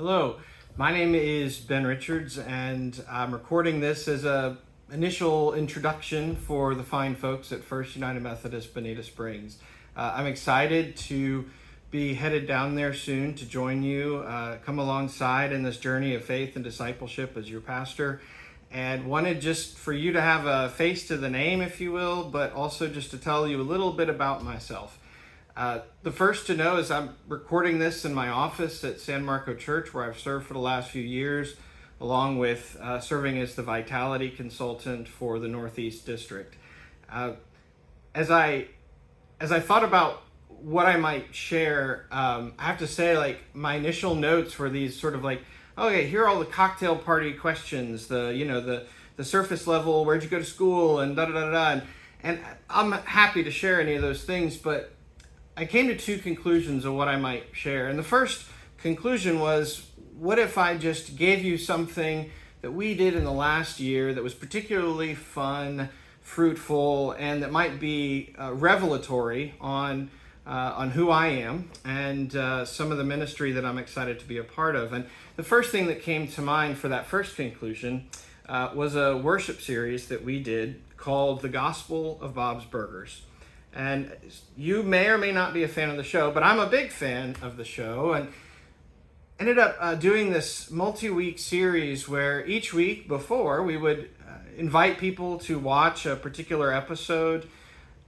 Hello, my name is Ben Richards, and I'm recording this as an initial introduction for the fine folks at First United Methodist, Bonita Springs. I'm excited to be headed down there soon to join you, come alongside in this journey of faith and discipleship as your pastor, and wanted just for you to have a face to the name, if you will, but also just to tell you a little bit about myself. The first to know is I'm recording this in my office at San Marco Church, where I've served for the last few years, along with serving as the vitality consultant for the Northeast District. As I thought about what I might share, I have to say, my initial notes were these sort of okay, here are all the cocktail party questions, the surface level, where'd you go to school, and da-da-da-da-da. And I'm happy to share any of those things, but I came to two conclusions of what I might share. And the first conclusion was, what if I just gave you something that we did in the last year that was particularly fun, fruitful, and that might be revelatory on who I am and some of the ministry that I'm excited to be a part of. And the first thing that came to mind for that first conclusion was a worship series that we did called The Gospel of Bob's Burgers. And you may or may not be a fan of the show, but I'm a big fan of the show, and ended up doing this multi-week series where each week before we would invite people to watch a particular episode,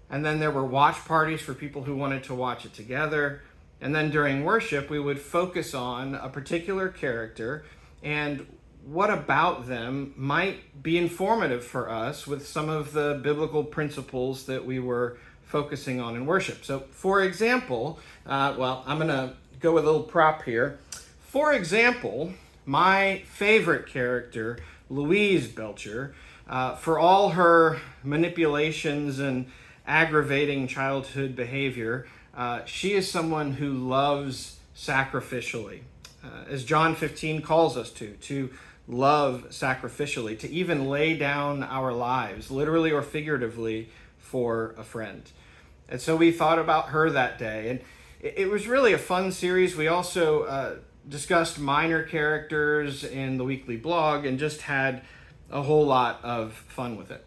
and then there were watch parties for people who wanted to watch it together. And then during worship, we would focus on a particular character and what about them might be informative for us with some of the biblical principles that we were focusing on in worship. So, for example, I'm going to go with a little prop here. For example, my favorite character, Louise Belcher, for all her manipulations and aggravating childhood behavior, she is someone who loves sacrificially, as John 15 calls us to love sacrificially, to even lay down our lives, literally or figuratively, for a friend. And so we thought about her that day, and it was really a fun series. We also discussed minor characters in the weekly blog and just had a whole lot of fun with it.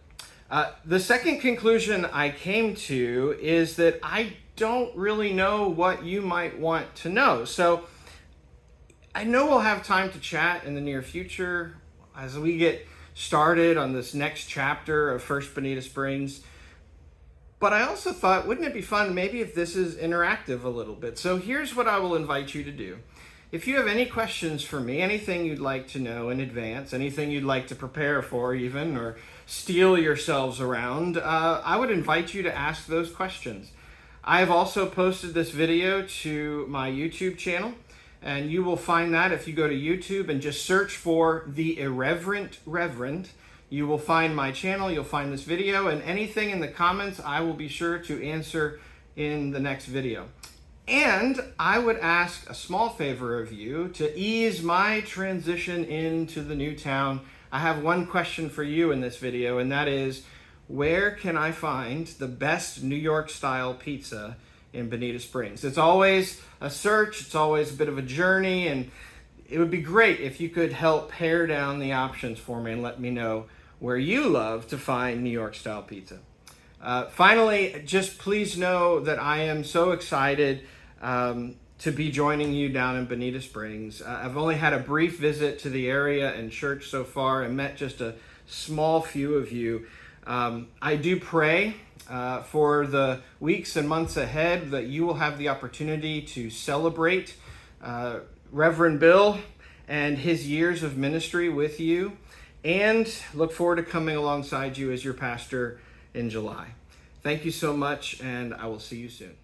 The second conclusion I came to is that I don't really know what you might want to know. So I know we'll have time to chat in the near future as we get started on this next chapter of First Bonita Springs. But I also thought, wouldn't it be fun maybe if this is interactive a little bit? So here's what I will invite you to do. If you have any questions for me, anything you'd like to know in advance, anything you'd like to prepare for even, or steel yourselves around, I would invite you to ask those questions. I have also posted this video to my YouTube channel, and you will find that if you go to YouTube and just search for The Irreverent Reverend. You will find my channel, you'll find this video, and anything in the comments I will be sure to answer in the next video. And I would ask a small favor of you to ease my transition into the new town. I have one question for you in this video, and that is, where can I find the best New York style pizza in Bonita Springs? It's always a search, it's always a bit of a journey, and it would be great if you could help pare down the options for me and let me know where you love to find New York style pizza. Finally, just please know that I am so excited to be joining you down in Bonita Springs. I've only had a brief visit to the area and church so far and met just a small few of you. I do pray for the weeks and months ahead that you will have the opportunity to celebrate Reverend Bill and his years of ministry with you, and look forward to coming alongside you as your pastor in July. Thank you so much, and I will see you soon.